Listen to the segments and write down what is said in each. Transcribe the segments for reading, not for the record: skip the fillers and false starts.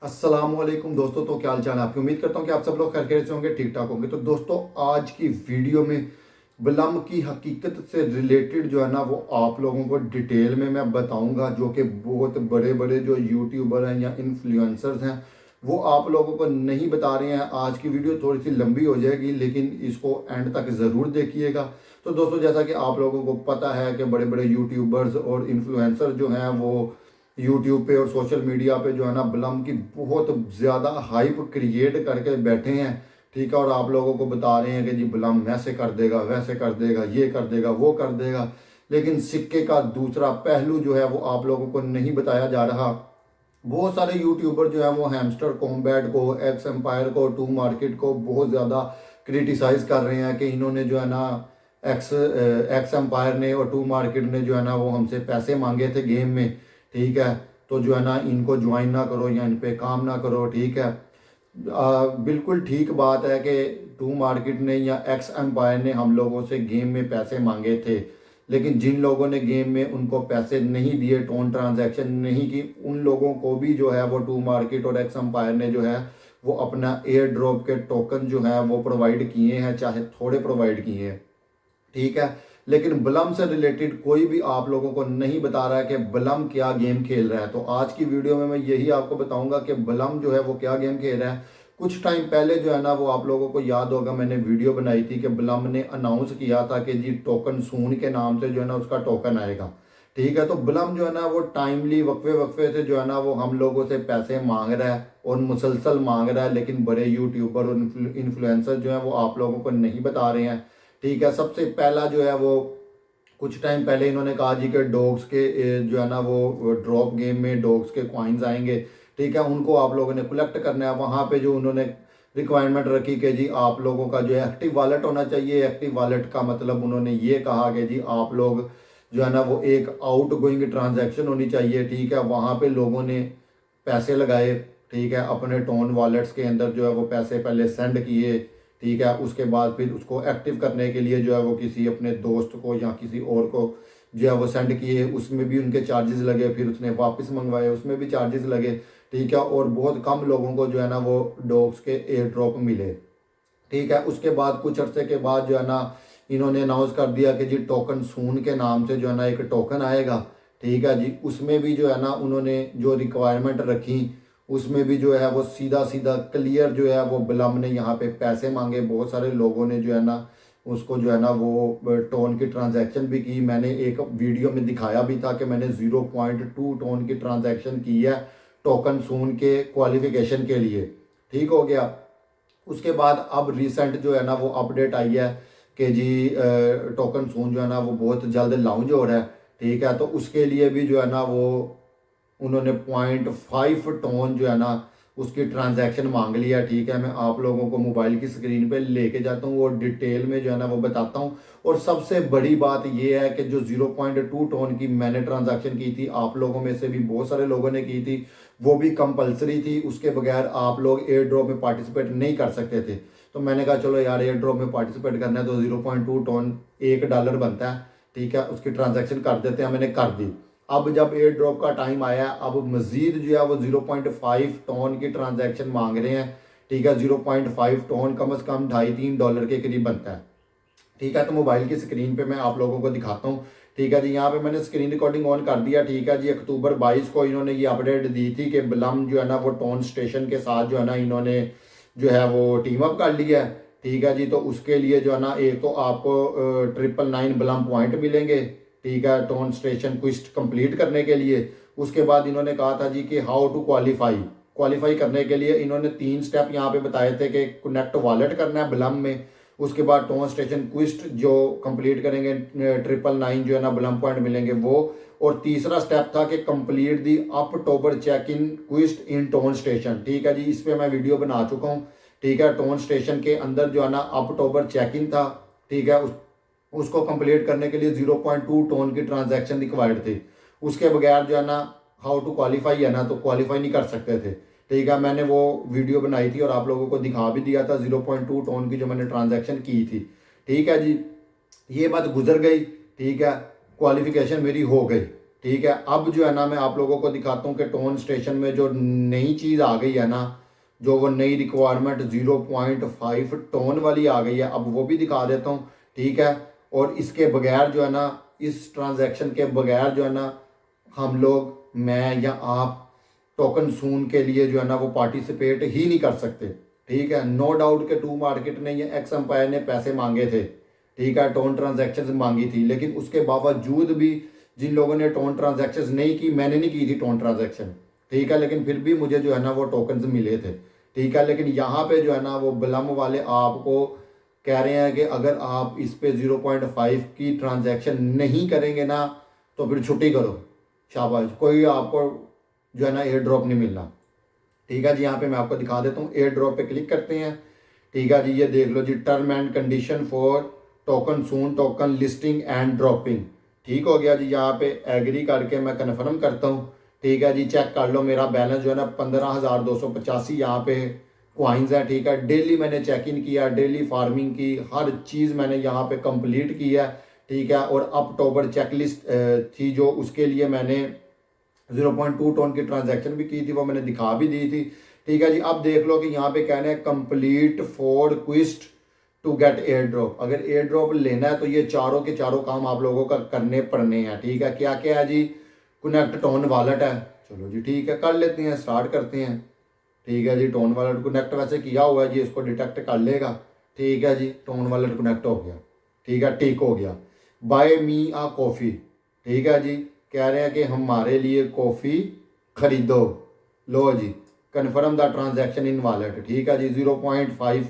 अस्सलामुअलैकुम दोस्तों। तो क्या हाल चाल है आपकी। उम्मीद करता हूँ कि आप सब लोग खैरियत से होंगे, ठीक ठाक होंगे। तो दोस्तों आज की वीडियो में बिलम की हकीकत से रिलेटेड जो है ना वो आप लोगों को डिटेल में मैं बताऊंगा, जो कि बहुत बड़े बड़े जो यूट्यूबर हैं या इन्फ्लुएंसर्स हैं वो आप लोगों को नहीं बता रहे हैं। आज की वीडियो थोड़ी सी लंबी हो जाएगी लेकिन इसको एंड तक ज़रूर देखिएगा। तो दोस्तों जैसा कि आप लोगों को पता है कि बड़े बड़े यूट्यूबर्स और इन्फ्लुएंसर जो हैं वो यूट्यूब पे और सोशल मीडिया पे जो है ना बिलम की बहुत ज़्यादा हाइप क्रिएट करके बैठे हैं, ठीक है। और आप लोगों को बता रहे हैं कि जी बिलम ऐसे कर देगा, वैसे कर देगा, ये कर देगा, वो कर देगा। लेकिन सिक्के का दूसरा पहलू जो है वो आप लोगों को नहीं बताया जा रहा। बहुत सारे यूट्यूबर जो है वो हैमस्टर कॉम्बैट को, एक्स एम्पायर को, टू मार्केट को बहुत ज़्यादा क्रिटिसाइज़ कर रहे हैं कि इन्होंने जो है ना एक्स एम्पायर ने और टू मार्केट ने जो है ना वो हमसे पैसे मांगे थे गेम में, ठीक है। तो जो है ना इनको ज्वाइन ना करो या इन पे काम ना करो, ठीक है। बिल्कुल ठीक बात है कि टू मार्केट ने या एक्स एम्पायर ने हम लोगों से गेम में पैसे मांगे थे, लेकिन जिन लोगों ने गेम में उनको पैसे नहीं दिए, टोन ट्रांजैक्शन नहीं की, उन लोगों को भी जो है वो टू मार्केट और एक्स एम्पायर ने जो है वो अपना एयर ड्रॉप के टोकन जो है वो प्रोवाइड किए हैं, चाहे थोड़े प्रोवाइड किए हैं, ठीक है। लेकिन बलम से रिलेटेड कोई भी आप लोगों को नहीं बता रहा है कि बलम क्या गेम खेल रहा है। तो आज की वीडियो में मैं यही आपको बताऊंगा कि बलम जो है वो क्या गेम खेल रहा है। कुछ टाइम पहले जो है ना वो आप लोगों को याद होगा मैंने वीडियो बनाई थी कि बलम ने अनाउंस किया था कि जी टोकन सून के नाम से जो है ना उसका टोकन आएगा, ठीक है। तो बलम जो है ना वो टाइमली वक्फे वक्फे से जो है ना वो हम लोगों से पैसे मांग रहा है और मुसलसल मांग रहा है, लेकिन बड़े यूट्यूबर और इन्फ्लुएंसर जो है वो आप लोगों को नहीं बता रहे हैं, ठीक है। सबसे पहला जो है वो कुछ टाइम पहले इन्होंने कहा जी कि डॉग्स के जो है ना वो ड्रॉप गेम में डॉग्स के कॉइन्स आएंगे, ठीक है। उनको आप लोगों ने कलेक्ट करना है। वहाँ पे जो उन्होंने रिक्वायरमेंट रखी कि जी आप लोगों का जो है एक्टिव वॉलेट होना चाहिए। एक्टिव वॉलेट का मतलब उन्होंने ये कहा कि जी आप लोग जो है ना वो एक आउट गोइंग ट्रांजैक्शन होनी चाहिए, ठीक है। वहाँ पे लोगों ने पैसे लगाए, ठीक है। अपने टोन वॉलेट्स के अंदर जो है वो पैसे पहले सेंड किए, ठीक है। उसके बाद फिर उसको एक्टिव करने के लिए जो है वो किसी अपने दोस्त को या किसी और को जो है वो सेंड किए, उसमें भी उनके चार्जेस लगे। फिर उसने वापस मंगवाए, उसमें भी चार्जेस लगे, ठीक है। और बहुत कम लोगों को जो है ना वो डॉग्स के एयर ड्रॉप मिले, ठीक है। उसके बाद कुछ अरसे के बाद जो है ना इन्होंने अनाउंस कर दिया कि जी टोकन सून के नाम से जो है ना एक टोकन आएगा, ठीक है जी। उसमें भी जो है ना उन्होंने जो रिक्वायरमेंट रखी उसमें भी जो है वो सीधा सीधा क्लियर जो है वो बिलम ने यहाँ पे पैसे मांगे। बहुत सारे लोगों ने जो है ना उसको जो है ना वो टोन की ट्रांजैक्शन भी की। मैंने एक वीडियो में दिखाया भी था कि मैंने 0.2 टोन की ट्रांजैक्शन की है टोकन सून के क्वालिफिकेशन के लिए, ठीक हो गया। उसके बाद अब रिसेंट जो है ना वो अपडेट आई है कि जी टोकन सून जो है ना वो बहुत जल्द लॉन्च हो रहा है, ठीक है। तो उसके लिए भी जो है ना वो उन्होंने 0.5 टोन जो है ना उसकी ट्रांजैक्शन मांग लिया, ठीक है। मैं आप लोगों को मोबाइल की स्क्रीन पे लेके जाता हूँ और डिटेल में जो है ना वो बताता हूँ। और सबसे बड़ी बात ये है कि जो 0.2 टोन की मैंने ट्रांजैक्शन की थी, आप लोगों में से भी बहुत सारे लोगों ने की थी, वो भी कंपलसरी थी। उसके बगैर आप लोग एयर ड्रॉप में पार्टिसिपेट नहीं कर सकते थे। तो मैंने कहा चलो यार एयर ड्रॉप में पार्टिसिपेट करना है तो 0.2 टोन $1 बनता है, ठीक है, उसकी ट्रांजैक्शन कर देते हैं। मैंने कर दी। अब जब एयर ड्रॉप का टाइम आया, अब मजीद जो है वो 0.5 टोन की ट्रांजैक्शन मांग रहे हैं, ठीक है। 0.5 टोन कम से कम $2.5-3 के करीब बनता है, ठीक है। तो मोबाइल की स्क्रीन पे मैं आप लोगों को दिखाता हूँ, ठीक है जी। यहाँ पे मैंने स्क्रीन रिकॉर्डिंग ऑन कर दिया, ठीक है जी। अक्टूबर 22 को इन्होंने ये अपडेट दी थी कि बिलम जो है ना वो टोन स्टेशन के साथ जो है ना इन्होंने जो है वो टीम अप कर लिया है, ठीक है जी। तो उसके लिए जो है ना एक तो आपको 999 बिलम पॉइंट मिलेंगे, ठीक है, टोन स्टेशन क्विस्ट कंप्लीट करने के लिए। उसके बाद इन्होंने कहा था जी कि हाउ टू क्वालिफाई। क्वालिफाई करने के लिए इन्होंने 3 स्टेप यहाँ पे बताए थे कि कनेक्ट वॉलेट करना है बिलम में, उसके बाद टोन स्टेशन क्विस्ट जो कंप्लीट करेंगे 999 जो है ना बिलम पॉइंट मिलेंगे वो, और तीसरा स्टेप था कि complete the October check in quest in TON station, ठीक है जी। इस पर मैं वीडियो बना चुका हूँ, ठीक है। टोन स्टेशन के अंदर जो है ना अक्टूबर चेक इन था, ठीक है। उसको कंप्लीट करने के लिए 0.2 टोन की ट्रांजैक्शन रिक्वायर्ड थी। उसके बगैर जो है ना हाउ टू क्वालिफाई है ना तो क्वालिफाई नहीं कर सकते थे, ठीक है। मैंने वो वीडियो बनाई थी और आप लोगों को दिखा भी दिया था 0.2 टोन की जो मैंने ट्रांजैक्शन की थी, ठीक है जी। ये बात गुजर गई, ठीक है, क्वालिफिकेशन मेरी हो गई, ठीक है, अब जो है ना मैं आप लोगों को दिखाता हूँ कि टोन स्टेशन में जो नई चीज़ आ गई है ना, जो वो नई रिक्वायरमेंट 0.5 टोन वाली आ गई है, अब वो भी दिखा देता हूँ। ठीक है, और इसके बगैर जो है ना, इस ट्रांजैक्शन के बगैर जो है ना, हम लोग, मैं या आप, टोकन सून के लिए जो है ना वो पार्टिसिपेट ही नहीं कर सकते। ठीक है, नो डाउट के टू मार्केट ने या एक्स एम्पायर ने पैसे मांगे थे। ठीक है, टोन ट्रांजैक्शन मांगी थी, लेकिन उसके बावजूद भी जिन लोगों ने टोन ट्रांजैक्शन नहीं की, मैंने नहीं की थी टोन ट्रांजैक्शन। ठीक है, लेकिन फिर भी मुझे जो है ना वो टोकन्स मिले थे। ठीक है, लेकिन यहाँ पे जो है ना वो बलम वाले आपको कह रहे हैं कि अगर आप इस पे 0.5 की ट्रांजैक्शन नहीं करेंगे ना, तो फिर छुट्टी करो, शाबाश, कोई आपको जो है ना एयर ड्रॉप नहीं मिलना। ठीक है जी, यहाँ पे मैं आपको दिखा देता हूँ, एयर ड्रॉप पे क्लिक करते हैं। ठीक है जी, ये देख लो जी, term and condition for token soon token listing and dropping. ठीक हो गया जी, यहाँ पे एग्री करके मैं कन्फर्म करता हूँ। ठीक है जी, चेक कर लो, मेरा बैलेंस जो है ना 15,285 यहाँ पे क्वाइंस है। ठीक है, डेली मैंने चेक इन किया, डेली फार्मिंग की, हर चीज़ मैंने यहाँ पे कंप्लीट की है। ठीक है, और अक्टूबर चेकलिस्ट थी जो, उसके लिए मैंने 0.2 टोन की ट्रांजैक्शन भी की थी, वो मैंने दिखा भी दी थी। ठीक है जी, अब देख लो कि यहाँ पे कहना है complete four quest to get airdrop. अगर एयर ड्रॉप लेना है तो ये चारों के चारों काम आप लोगों का करने पड़ने हैं। ठीक है, क्या क्या है जी, कनेक्ट टोन वॉलेट है, चलो जी ठीक है, कर लेते हैं, स्टार्ट करते हैं। ठीक है जी, टोन वॉलेट कनेक्ट वैसे किया हुआ है जी, इसको डिटेक्ट कर लेगा। ठीक है जी, टोन वॉलेट कनेक्ट हो गया। ठीक है, टिक हो गया। बाय मी आ कॉफ़ी। ठीक है जी, कह रहे हैं कि हमारे लिए कॉफ़ी खरीदो। लो जी, confirm the transaction in wallet. ठीक है जी, 0.5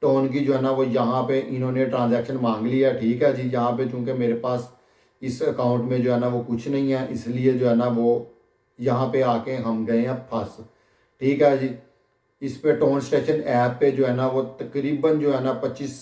टोन की जो है ना वो यहाँ पे इन्होंने ट्रांजैक्शन मांग लिया। ठीक है जी, यहाँ पे चूंकि मेरे पास इस अकाउंट में जो है ना वो कुछ नहीं है, इसलिए जो है ना वो यहाँ पे आके हम गए हैं फंस। ठीक है जी, इस पे टोन स्टेशन ऐप पे जो है ना वो तकरीबन जो है ना 25,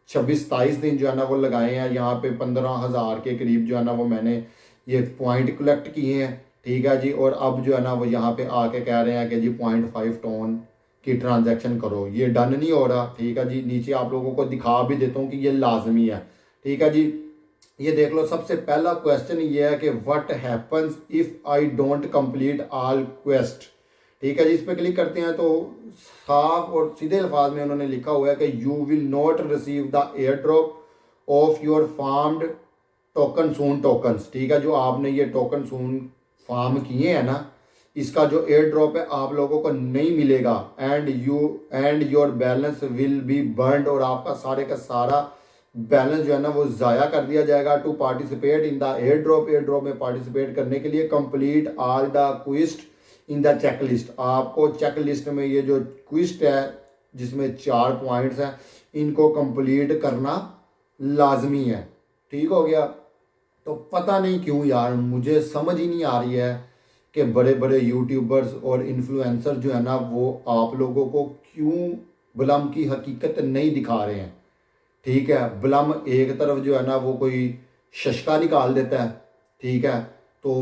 26, 27 दिन जो है ना वो लगाए हैं। यहाँ पे 15,000 के करीब जो है ना वो मैंने ये पॉइंट कलेक्ट किए हैं। ठीक है जी, और अब जो है ना वो यहाँ पे आके कह रहे हैं कि जी 0.5 टोन की ट्रांजैक्शन करो, ये डन नहीं हो रहा। ठीक है जी, नीचे आप लोगों को दिखा भी देता हूँ कि ये लाजमी है। ठीक है जी, ये देख लो, सबसे पहला क्वेश्चन ये है कि what happens if I don't complete all quest. ठीक है जी, इस पर क्लिक करते हैं तो साफ और सीधे अल्फाज में उन्होंने लिखा हुआ है कि you will not receive the air drop of your farmed token soon tokens. ठीक है, जो आपने ये टोकन सून फार्म किए हैं ना, इसका जो एयर ड्रॉप है आप लोगों को नहीं मिलेगा। And your balance will be burned, और आपका सारे का सारा बैलेंस जो है ना वो ज़ाया कर दिया जाएगा। To participate in the airdrop में पार्टिसिपेट करने के लिए complete all the quest in the checklist. आपको चेकलिस्ट में ये जो क्विस्ट है जिसमें 4 पॉइंट्स हैं, इनको कंप्लीट करना लाजमी है। ठीक हो गया, तो पता नहीं क्यों यार, मुझे समझ ही नहीं आ रही है कि बड़े बड़े यूट्यूबर्स और इन्फ्लुएंसर जो है ना वो आप लोगों को क्यों बलम की हकीकत नहीं दिखा रहे हैं। ठीक है, बलम एक तरफ जो है ना वो कोई शशका निकाल देता है। ठीक है, तो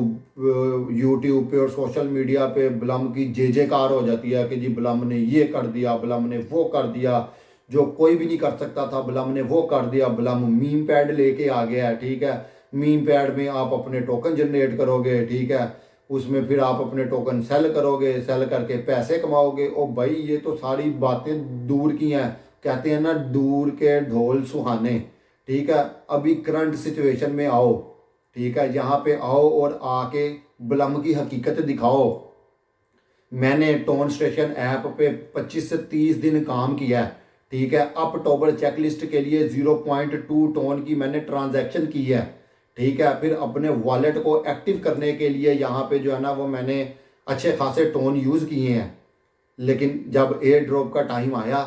यूट्यूब पे और सोशल मीडिया पे बलम की जय जयकार हो जाती है कि जी बलम ने ये कर दिया, बलम ने वो कर दिया, जो कोई भी नहीं कर सकता था बलम ने वो कर दिया। बलम मीम पैड लेके आ गया है। ठीक है, मीम पैड में आप अपने टोकन जनरेट करोगे। ठीक है, उसमें फिर आप अपने टोकन सेल करोगे, सेल करके पैसे कमाओगे। ओ भाई, ये तो सारी बातें दूर की हैं, कहते हैं ना दूर के ढोल सुहाने। ठीक है, अभी करंट सिचुएशन में आओ। ठीक है, यहाँ पे आओ और आके बलम की हकीकत दिखाओ। मैंने टोन स्टेशन ऐप पे 25 से 30 दिन काम किया है। ठीक है, अक्टूबर चेकलिस्ट के लिए 0.2 टोन की मैंने ट्रांजैक्शन की है। ठीक है, फिर अपने वॉलेट को एक्टिव करने के लिए यहाँ पे जो है ना वो मैंने अच्छे खासे टोन यूज़ किए हैं। लेकिन जब एयर ड्रॉप का टाइम आया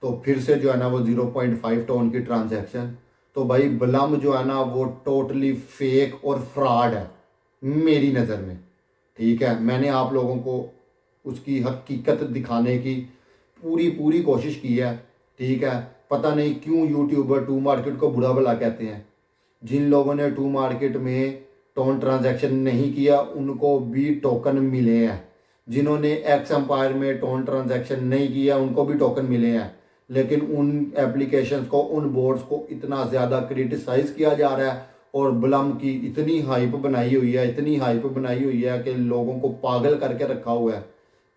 तो फिर से जो है ना वो 0.5 टोन की ट्रांजैक्शन। तो भाई बलम जो है ना वो टोटली फेक और फ्रॉड है मेरी नज़र में। ठीक है, मैंने आप लोगों को उसकी हकीकत दिखाने की पूरी पूरी कोशिश की है। ठीक है, पता नहीं क्यों यूट्यूबर टू मार्केट को बुरा भला कहते हैं। जिन लोगों ने टू मार्केट में टोन ट्रांजैक्शन नहीं किया उनको भी टोकन मिले हैं। जिन्होंने एक्स एम्पायर में टोन ट्रांजैक्शन नहीं किया उनको भी टोकन मिले हैं। लेकिन उन एप्लीकेशंस को, उन बोर्ड्स को इतना ज़्यादा क्रिटिसाइज़ किया जा रहा है और बलम की इतनी हाइप बनाई हुई है, इतनी हाइप बनाई हुई है कि लोगों को पागल करके रखा हुआ है।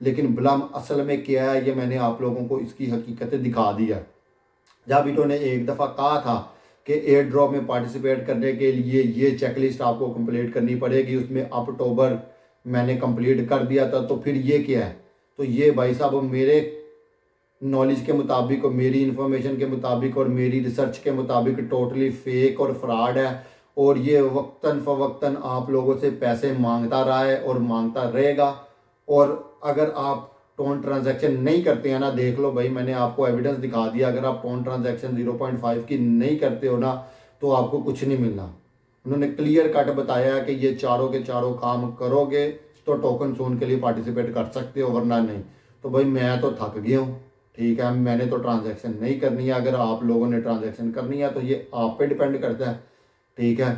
लेकिन बलम असल में क्या है ये मैंने आप लोगों को इसकी हकीकतें दिखा दी है। जब इन्होंने एक दफ़ा कहा था कि एयर ड्रॉप में पार्टिसिपेट करने के लिए ये चेकलिस्ट आपको कंप्लीट करनी पड़ेगी, उसमें अक्टूबर मैंने कंप्लीट कर दिया था, तो फिर ये क्या है? तो ये भाई साहब मेरे नॉलेज के मुताबिक और मेरी इन्फॉर्मेशन के मुताबिक और मेरी रिसर्च के मुताबिक टोटली फेक और फ्रॉड है। और ये वक्तन फ़वक्तन आप लोगों से पैसे मांगता रहा है और मांगता रहेगा। और अगर आप टोन ट्रांजैक्शन नहीं करते हैं ना, देख लो भाई, मैंने आपको एविडेंस दिखा दिया। अगर आप टोन ट्रांजैक्शन 0.5 की नहीं करते हो ना, तो आपको कुछ नहीं मिलना। उन्होंने क्लियर कट बताया है कि ये चारों के चारों काम करोगे तो टोकन सोन के लिए पार्टिसिपेट कर सकते हो, वरना नहीं। तो भाई मैं तो थक गया हूँ, ठीक है, मैंने तो ट्रांजैक्शन नहीं करनी है। अगर आप लोगों ने ट्रांजैक्शन करनी है तो ये आप पे डिपेंड करता है, ठीक है।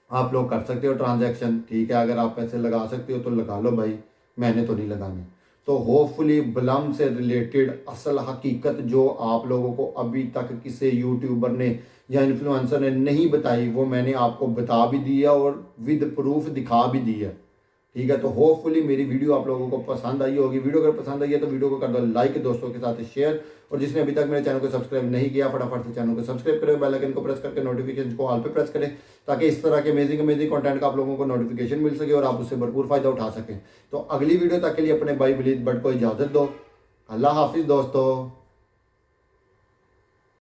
आप लोग कर सकते हो ट्रांजैक्शन, ठीक है, अगर आप पैसे लगा सकते हो तो लगा लो भाई, मैंने तो नहीं लगाने। तो होपफुली बलम से रिलेटेड असल हकीकत जो आप लोगों को अभी तक किसी यूट्यूबर ने या इन्फ्लुएंसर ने नहीं बताई, वो मैंने आपको बता भी दिया और विद प्रूफ दिखा भी दिया, ठीक है। तो होपफुली मेरी वीडियो आप लोगों को पसंद आई होगी। वीडियो अगर पसंद आई है तो वीडियो को कर दो लाइक, दोस्तों के साथ शेयर, और जिसने अभी तक मेरे चैनल को सब्सक्राइब नहीं किया फटाफट से चैनल को सब्सक्राइब करें, बेल आइकन को प्रेस करके नोटिफिकेशन को ऑल पे प्रेस करें, ताकि इस तरह के अमेजिंग अमेजिंग कंटेंट का आप लोगों को नोटिफिकेशन मिल सके और आप उससे भरपूर फायदा उठा सकें। तो अगली वीडियो तक के लिए अपने भाई विलीत भट्ट को इजाज़त दो। अल्लाह हाफिज़ दोस्तों।